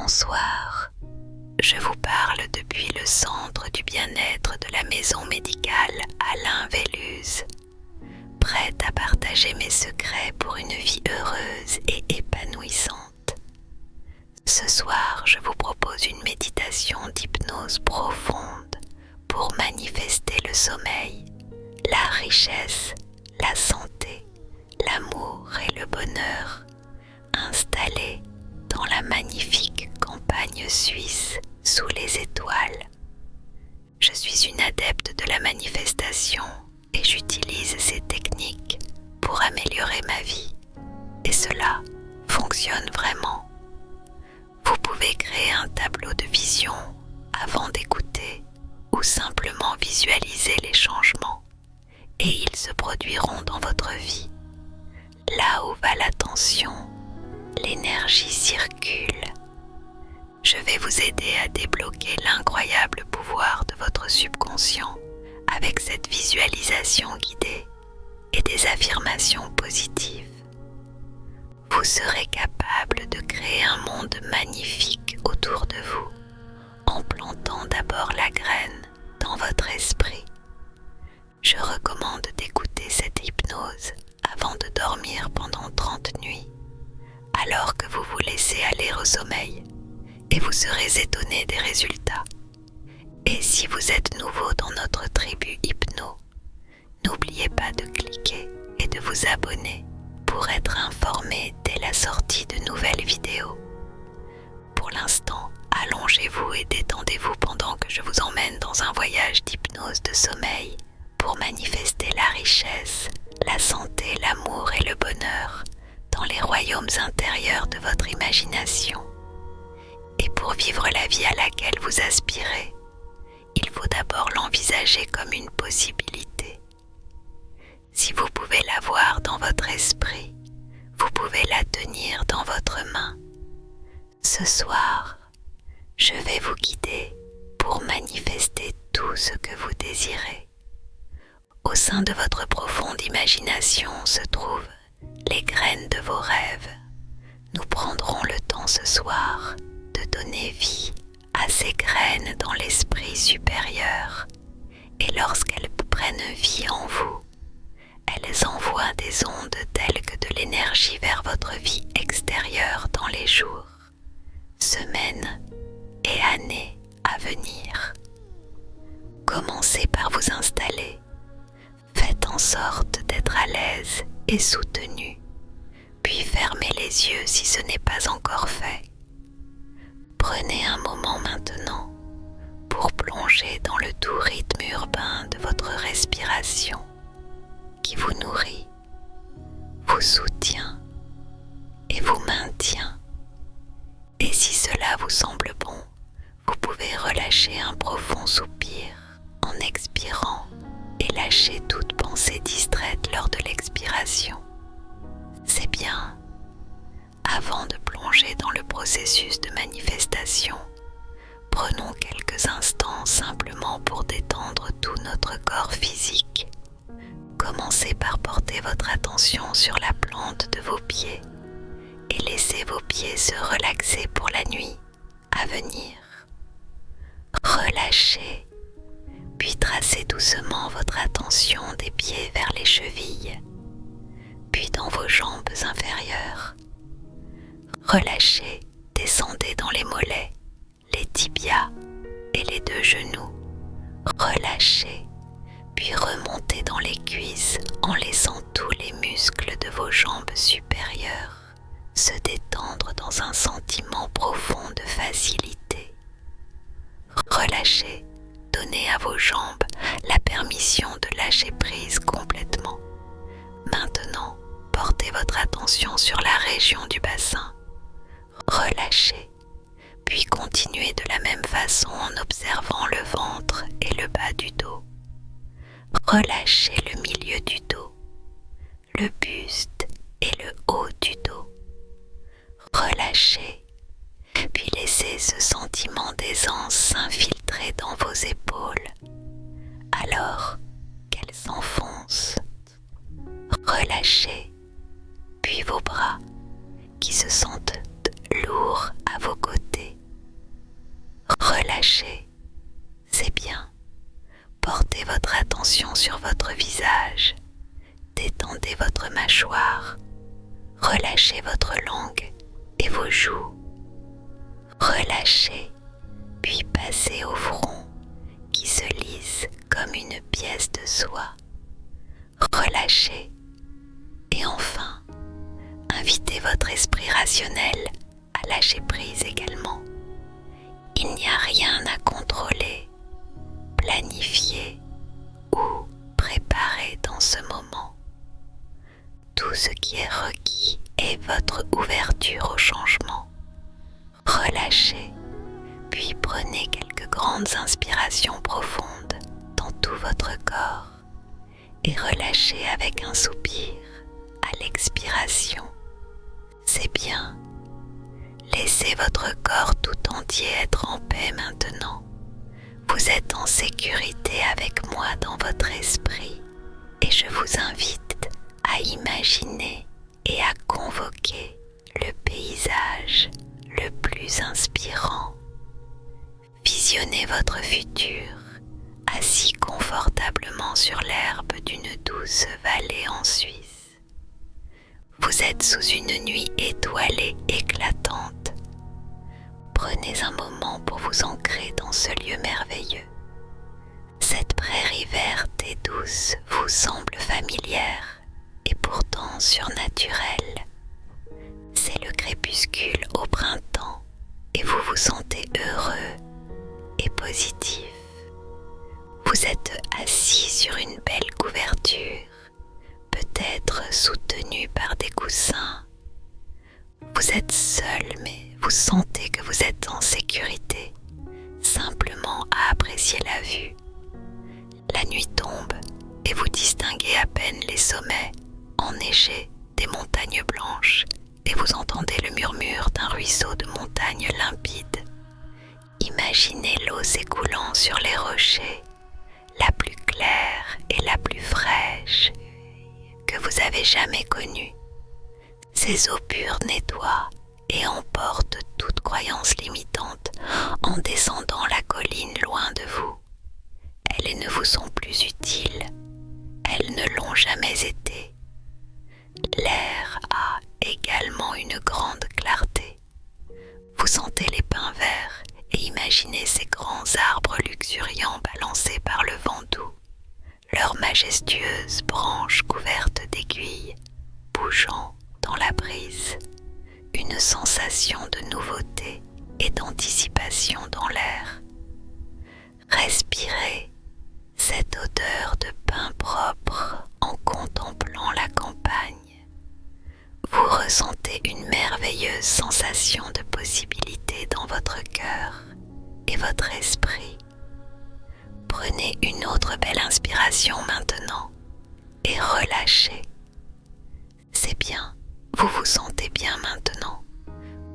Bonsoir, je vous parle depuis le centre du bien-être de la maison médicale Alain Véluz, prête à partager mes secrets pour une vie heureuse et épanouissante. Ce soir, je vous propose une méditation d'hypnose profonde pour manifester le sommeil, la richesse, la santé, l'amour et le bonheur, installés dans la magnifique campagne suisse sous les étoiles. Je suis une adepte de la manifestation et j'utilise ces techniques pour améliorer ma vie. Et cela fonctionne vraiment. Vous pouvez créer un tableau de vision avant d'écouter ou simplement visualiser les changements et ils se produiront dans votre vie. Là où va l'attention, l'énergie circule. Je vais vous aider à débloquer l'incroyable pouvoir de votre subconscient avec cette visualisation guidée et des affirmations positives. Vous serez capable de créer un monde magnifique autour de vous en plantant d'abord la graine dans votre esprit. Je recommande d'écouter cette hypnose avant de dormir pendant 30 nuits, alors que vous vous laissez aller au sommeil, et vous serez étonné des résultats. Et si vous êtes nouveau dans notre tribu Hypno, n'oubliez pas de cliquer et de vous abonner pour être informé dès la sortie de nouvelles vidéos. Pour l'instant, allongez-vous et détendez-vous pendant que je vous emmène dans un voyage d'hypnose de sommeil pour manifester la richesse, la santé, l'amour et le bonheur dans les royaumes intérieurs de votre imagination. Et pour vivre la vie à laquelle vous aspirez, il faut d'abord l'envisager comme une possibilité. Si vous pouvez la voir dans votre esprit, vous pouvez la tenir dans votre main. Ce soir, je vais vous guider pour manifester tout ce que vous désirez. Au sein de votre profonde imagination se trouvent les graines de vos rêves. Nous prendrons le temps ce soir de donner vie à ces graines dans l'esprit supérieur. Et lorsqu'elles prennent vie en vous, elles envoient des ondes telles que de l'énergie vers votre vie extérieure dans les jours, semaines et années à venir. Commencez par vous installer. Faites en sorte d'être à l'aise et soutenu, puis fermez les yeux si ce n'est pas encore fait. Prenez un moment maintenant pour plonger dans le doux rythme urbain de votre respiration qui vous nourrit, vous soutient et vous maintient. Et si cela vous semble bon, vous pouvez relâcher un profond soupir en expirant et lâcher toute pensée distraite lors de l'expiration. C'est bien. Avant de plonger dans le processus de manifestation, prenons quelques instants simplement pour détendre tout notre corps physique. Commencez par porter votre attention sur la plante de vos pieds et laissez vos pieds se relaxer pour la nuit à venir. Relâchez, puis tracez doucement votre attention des pieds vers les chevilles, puis dans vos jambes inférieures. Relâchez, descendez dans les mollets, les tibias et les deux genoux. Relâchez, puis remontez dans les cuisses en laissant tous les muscles de vos jambes supérieures se détendre dans un sentiment profond de facilité. Relâchez, donnez à vos jambes la permission de lâcher prise complètement. Maintenant, portez votre attention sur la région du bassin. Relâchez, puis continuez de la même façon en observant le ventre et le bas du dos. Relâchez le milieu du dos, le buste et le haut du dos. Relâchez, puis laissez ce sentiment d'aisance s'infiltrer dans vos épaules, alors qu'elles s'enfoncent. Relâchez, puis vos bras qui se sentent lourds à vos côtés. votre visage, détendez votre mâchoire, relâchez votre langue et vos joues. Relâchez, puis passez au front qui se lisse comme une pièce de soie. Relâchez et enfin, invitez votre esprit rationnel à lâcher prise également. Il n'y a rien à contrôler, planifier ou préparer dans ce moment. Tout ce qui est requis est votre ouverture au changement. Relâchez, puis prenez quelques grandes inspirations profondes dans tout votre corps et relâchez avec un soupir à l'expiration. C'est bien. Laissez votre corps tout entier être en paix maintenant. Vous êtes en sécurité avec moi dans votre esprit et je vous invite à imaginer et à convoquer le paysage le plus inspirant. Visionnez votre futur, assis confortablement sur l'herbe d'une douce vallée en Suisse. Vous êtes sous une nuit étoilée éclatante. Prenez un moment pour vous ancrer dans ce lieu merveilleux. Cette prairie verte et douce vous semble familière et pourtant surnaturelle. C'est le crépuscule au printemps et vous vous sentez heureux et positif. Vous êtes assis sur une belle couverture, peut-être soutenu par des coussins. Vous êtes seul, mais vous sentez que vous êtes en sécurité, simplement à apprécier la vue. La nuit tombe et vous distinguez à peine les sommets enneigés des montagnes blanches et vous entendez le murmure d'un ruisseau de montagnes limpides. Imaginez l'eau s'écoulant sur les rochers, la plus claire et la plus fraîche que vous avez jamais connue. Ces eaux pures nettoient et emportent toute croyance limitante en descendant la colline loin de vous. Elles ne vous sont plus utiles, elles ne l'ont jamais été. L'air a également une grande clarté. Vous sentez les pins verts et imaginez ces grands arbres luxuriants balancés par le vent doux, leurs majestueuses branches couvertes d'aiguilles, bougeant dans la brise, une sensation de nouveauté et d'anticipation dans l'air. Respirez cette odeur de pin propre en contemplant la campagne. Vous ressentez une merveilleuse sensation de possibilité dans votre cœur et votre esprit. Prenez une autre belle inspiration maintenant et relâchez. C'est bien, vous vous sentez bien maintenant.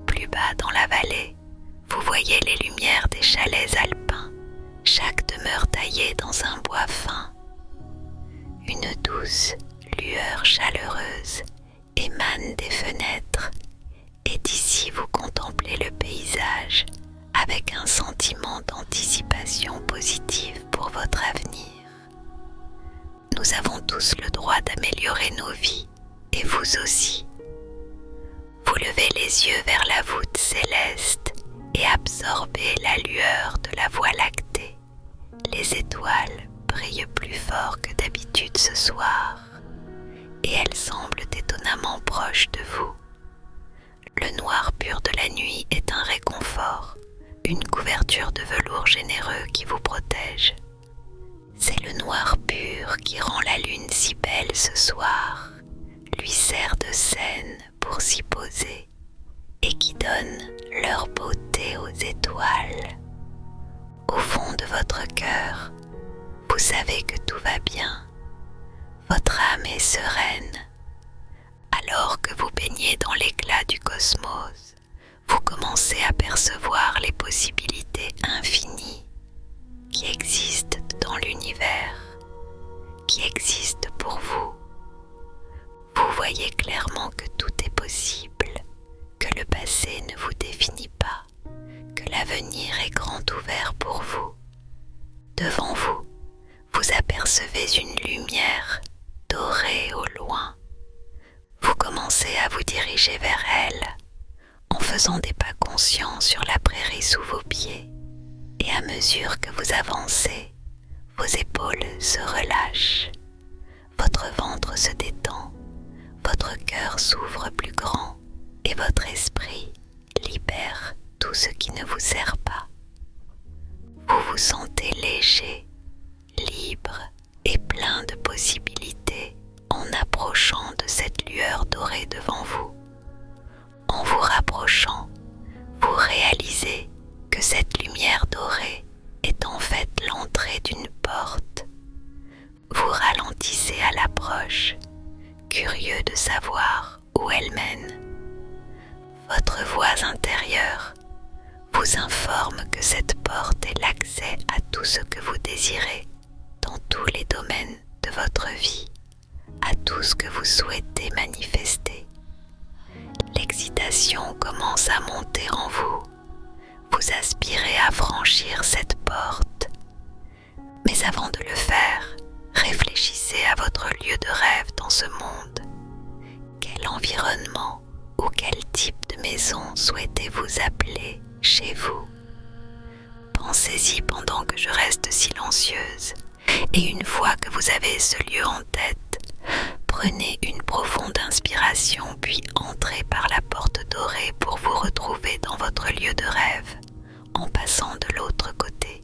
Plus bas dans la vallée, vous voyez les lumières des chalets alpins, chaque demeure taillée dans un bois fin. Une douce lueur chaleureuse émane des fenêtres et d'ici vous contemplez le paysage avec un sentiment d'anticipation positive pour votre avenir. Nous avons tous le droit d'améliorer nos vies et vous aussi. Vous levez les yeux vers la voûte céleste et absorbez la lueur de la Voie lactée. Les étoiles brillent plus fort que d'habitude ce soir et elles semblent étonnamment proches de vous. Le noir pur de la nuit est un réconfort, une couverture de velours généreux qui vous protège. C'est le noir pur qui rend la lune si belle ce soir, lui sert de scène pour s'y poser et qui donne leur beauté aux étoiles. Au fond de votre cœur, vous savez que tout va bien. Votre âme est sereine. Alors que vous baignez dans l'éclat du cosmos, vous commencez à percevoir les possibilités infinies qui existent dans l'univers, qui existent pour vous. Vous voyez clairement que tout est possible, que le passé ne vous définit pas, que l'avenir est grand ouvert pour vous. Devant vous, vous apercevez dirigez vers elle en faisant des pas conscients sur la prairie sous vos pieds. Et à mesure que vous avancez, vos épaules se relâchent, votre ventre se détend, votre cœur s'ouvre plus grand et votre esprit libère tout ce qui ne vous sert pas. Vous vous sentez léger, libre et plein de possibilités en approchant de cette lueur dorée devant vous. En vous rapprochant, vous réalisez que cette lumière dorée est en fait l'entrée d'une porte. Vous ralentissez à l'approche, curieux de savoir où elle mène. Votre voix intérieure vous informe que cette porte est l'accès à tout ce que vous désirez dans tous les domaines de votre vie, à tout ce que vous souhaitez manifester. L'excitation commence à monter en vous. Vous aspirez à franchir cette porte. Mais avant de le faire, réfléchissez à votre lieu de rêve dans ce monde. Quel environnement ou quel type de maison souhaitez-vous appeler chez vous? Pensez-y pendant que je reste silencieuse, et une fois que vous avez ce lieu en tête, prenez une profonde inspiration puis entrez par la porte dorée pour vous retrouver dans votre lieu de rêve en passant de l'autre côté.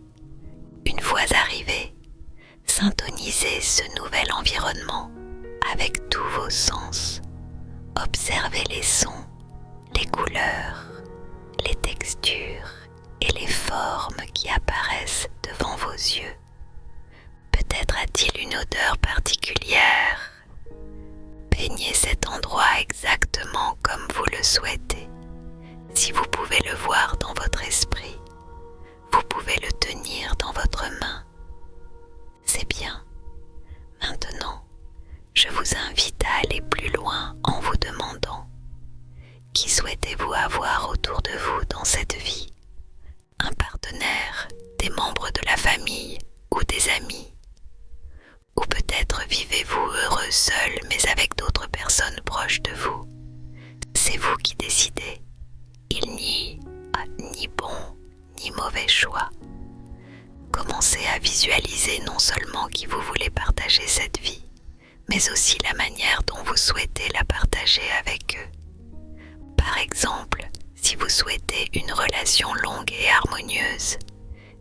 Une fois arrivé, syntonisez ce nouvel environnement avec tous vos sens. Observez les sons, les couleurs, les textures et les formes qui apparaissent devant vos yeux. Peut-être a-t-il une odeur particulière. Peignez cet endroit exactement comme vous le souhaitez. Si vous pouvez le voir dans votre esprit, vous pouvez le tenir dans votre main. C'est bien. Maintenant, je vous invite à aller plus loin en vous demandant: qui souhaitez-vous avoir autour de vous dans cette vie? Un partenaire, des membres de la famille ou des amis? Ou peut-être vivez-vous heureux seul mais avec d'autres personnes proches de vous? C'est vous qui décidez. Il n'y a ni bon ni mauvais choix. Commencez à visualiser non seulement qui vous voulez partager cette vie, mais aussi la manière dont vous souhaitez la partager avec eux. Par exemple, si vous souhaitez une relation longue et harmonieuse,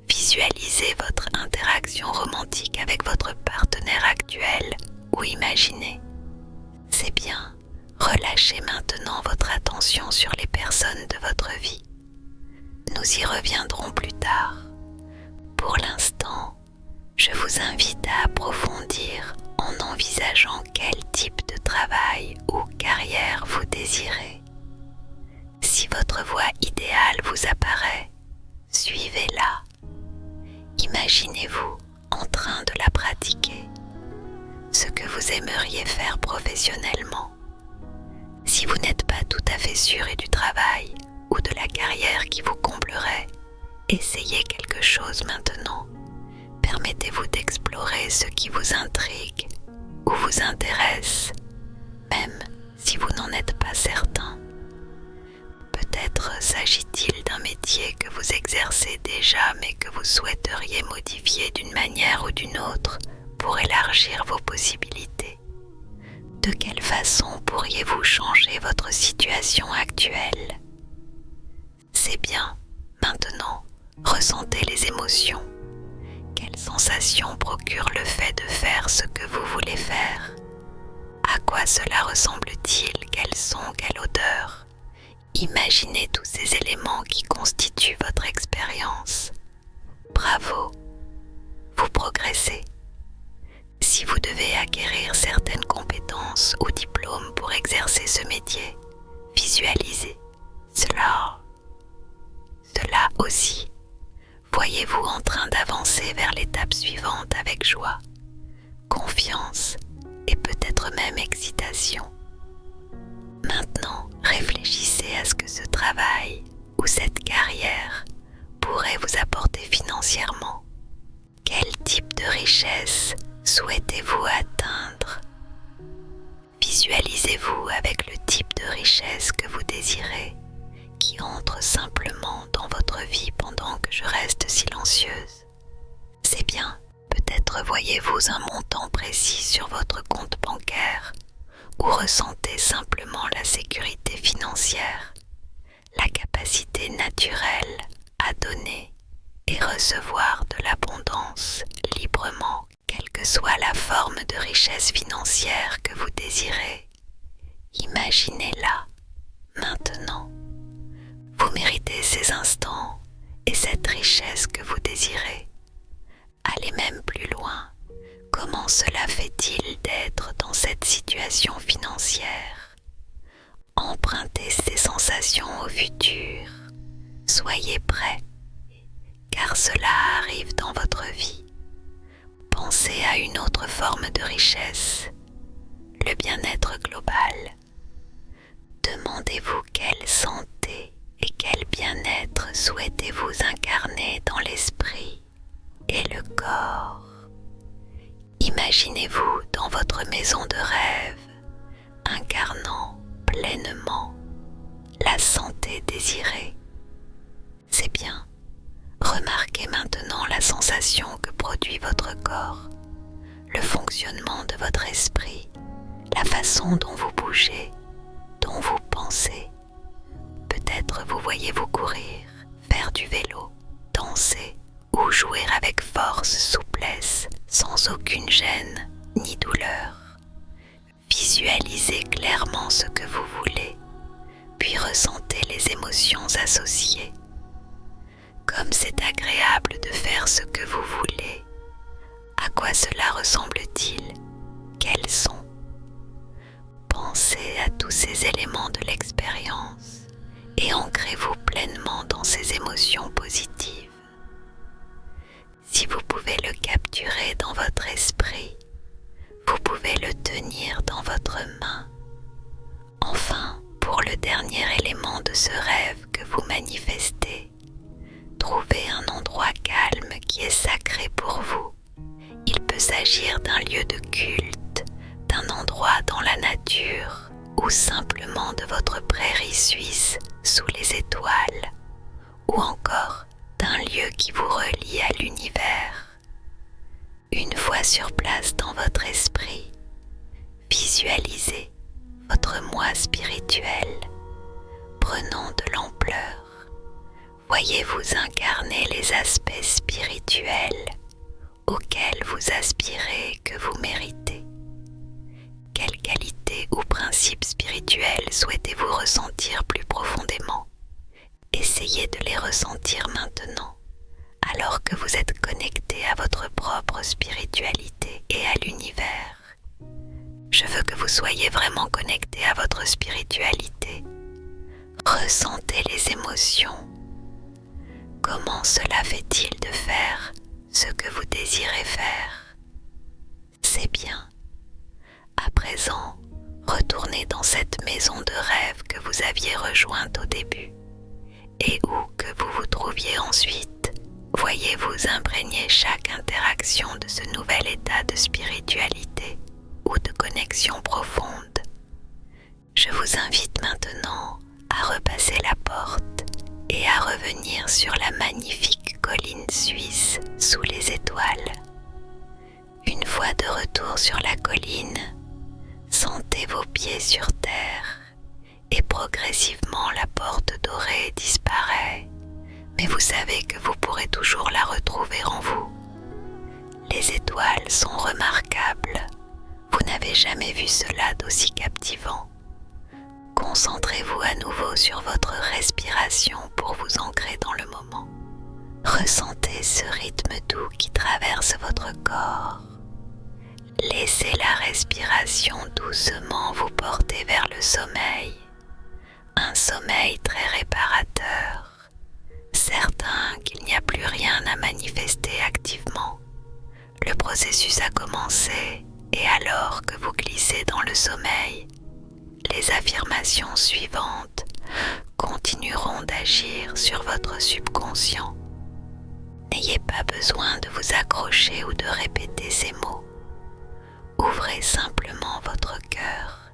visualisez votre interaction romantique avec votre partenaire actuel ou imaginé. C'est bien, relâchez maintenant votre attention sur les personnes de votre vie. Nous y reviendrons plus tard. Pour l'instant, je vous invite à approfondir en envisageant quel type de travail ou carrière vous désirez. Si votre voie idéale vous apparaît, suivez-la. Imaginez-vous en train de la pratiquer, ce que vous aimeriez faire professionnellement. Si vous n'êtes pas tout à fait sûr du travail ou de la carrière qui vous comblerait, essayez quelque chose maintenant. Permettez-vous d'explorer ce qui vous intrigue ou vous intéresse, même si vous n'en êtes pas certain. Peut-être s'agit-il d'un métier que vous exercez déjà mais que vous souhaiteriez modifier d'une manière ou d'une autre pour élargir vos possibilités. De quelle façon pourriez-vous changer votre situation actuelle? C'est bien, maintenant, ressentez les émotions. Quelles sensations procure le fait de faire ce que vous voulez faire? À quoi cela ressemble-t-il? Quel son, quelle odeur? Imaginez tous ces éléments qui constituent votre expérience. Bravo, vous progressez. Si vous devez acquérir certaines compétences ou diplômes pour exercer ce métier, visualisez cela aussi. Voyez-vous en train d'avancer vers l'étape suivante avec joie, confiance et peut-être même excitation. Maintenant, réfléchissez à ce que ce travail ou cette carrière pourrait vous apporter financièrement. Quel type de richesse souhaitez-vous atteindre? Visualisez-vous avec le type de richesse désirez qui entrent simplement dans votre vie pendant que je reste silencieuse. C'est bien, peut-être voyez-vous un montant précis sur votre compte bancaire ou ressentez simplement la sécurité financière, la capacité naturelle à donner et recevoir de l'abondance librement, quelle que soit la forme de richesse financière que vous désirez. Imaginez-la maintenant. Vous méritez ces instants et cette richesse que vous désirez. Allez même plus loin. Comment cela fait-il d'être dans cette situation financière? Empruntez ces sensations au futur. Soyez prêts, car cela arrive dans votre vie. Pensez à une autre forme de richesse, le bien-être global. Demandez-vous quelle santé et quel bien-être souhaitez-vous incarner dans l'esprit et le corps. Imaginez-vous dans votre maison de rêve, incarnant pleinement la santé désirée. C'est bien. Remarquez maintenant la sensation que produit votre corps, le fonctionnement de votre esprit, la façon dont vous bougez, dont vous pensez. Peut-être vous voyez-vous courir, faire du vélo, danser ou jouer avec force, souplesse, sans aucune gêne ni douleur. Visualisez clairement ce que vous voulez, puis ressentez les émotions associées. Comme c'est agréable de faire ce que vous voulez, à quoi cela ressemble-t-il? Quels sont? Pensez à tous ces éléments de l'expérience et ancrez-vous pleinement dans ces émotions positives. Si vous pouvez le capturer dans votre esprit, vous pouvez le tenir dans votre main. Enfin, pour le dernier élément de ce rêve que vous manifestez, trouvez un endroit calme qui est sacré pour vous. Il peut s'agir d'un lieu de culte, d'un endroit dans la nature ou simplement de votre prairie suisse sous les étoiles, ou encore d'un lieu qui vous relie à l'univers. Une fois sur place dans votre esprit, visualisez votre moi spirituel prenant de l'ampleur. Voyez-vous incarner les aspects spirituels auxquels vous aspirez que vous méritez. Quelles qualités ou principes spirituels souhaitez-vous ressentir plus profondément? Essayez de les ressentir maintenant, alors que vous êtes connecté à votre propre spiritualité et à l'univers. Je veux que vous soyez vraiment connecté à votre spiritualité. Ressentez les émotions. Comment cela fait-il de faire ce que vous désirez faire? C'est bien. À présent, retournez dans cette maison de rêve que vous aviez rejointe au début et où que vous vous trouviez ensuite. Voyez-vous imprégner chaque interaction de ce nouvel état de spiritualité ou de connexion profonde. Je vous invite maintenant à repasser la porte et à revenir sur la magnifique colline suisse sous les étoiles. Une fois de retour sur la colline, sentez vos pieds sur terre et progressivement la porte dorée disparaît, mais vous savez que vous pourrez toujours la retrouver en vous. Les étoiles sont remarquables. Vous n'avez jamais vu cela d'aussi captivant. Concentrez-vous à nouveau sur votre respiration pour vous ancrer dans le moment. Ressentez ce rythme doux qui traverse votre corps. Laissez la respiration doucement vous porter vers le sommeil. Un sommeil très réparateur, certain qu'il n'y a plus rien à manifester activement. Le processus a commencé et alors que vous glissez dans le sommeil, les affirmations suivantes continueront d'agir sur votre subconscient. N'ayez pas besoin de vous accrocher ou de répéter ces mots. Ouvrez simplement votre cœur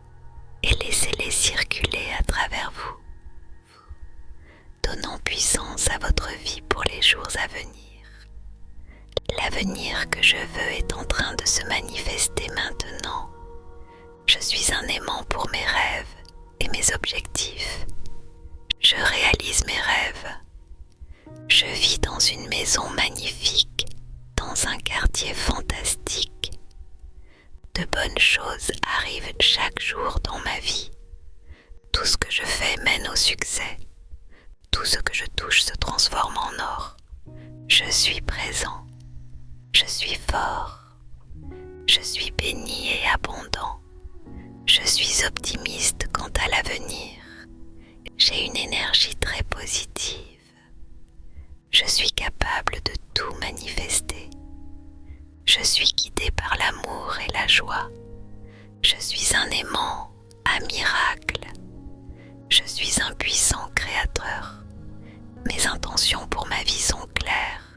et laissez-les circuler à travers vous. à votre vie pour les jours à venir. L'avenir que je veux est en train de se manifester maintenant. Je suis un aimant pour mes rêves et mes objectifs. Je réalise mes rêves. Je vis dans une maison magnifique, dans un quartier fantastique. De bonnes choses arrivent chaque jour dans ma vie. Tout ce que je fais mène au succès. Tout ce que je touche se transforme en or. Je suis présent. Je suis fort. Je suis béni et abondant. Je suis optimiste quant à l'avenir. J'ai une énergie très positive. Je suis capable de tout manifester. Je suis guidé par l'amour et la joie. Je suis un aimant, un miracle. Je suis un puissant créateur. Mes intentions pour ma vie sont claires.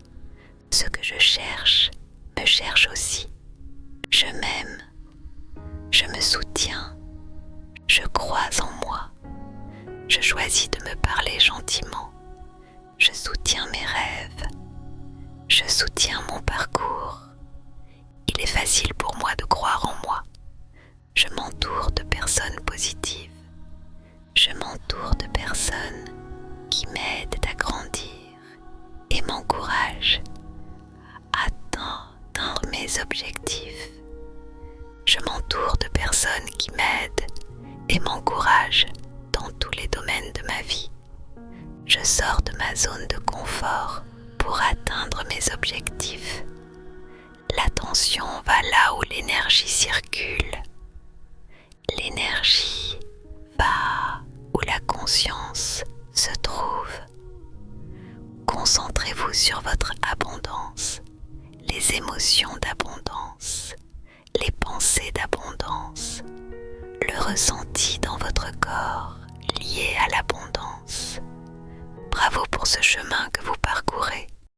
Ce que je cherche me cherche aussi. Je m'aime. Je me soutiens. Je crois en moi. Je choisis de me parler gentiment. Je soutiens mes rêves. Je soutiens mon parcours. Il est facile pour moi de croire en moi. Je m'entoure de personnes positives. Je m'entoure de personnes qui m'aident à grandir et m'encouragent à atteindre mes objectifs. Je m'entoure de personnes qui m'aident et m'encouragent dans tous les domaines de ma vie. Je sors de ma zone de confort pour atteindre mes objectifs. L'attention va là où l'énergie circule. L'énergie va où la conscience se trouve. Concentrez-vous sur votre abondance, les émotions d'abondance, les pensées d'abondance, le ressenti dans votre corps lié à l'abondance. Bravo pour ce chemin que vous parcourez.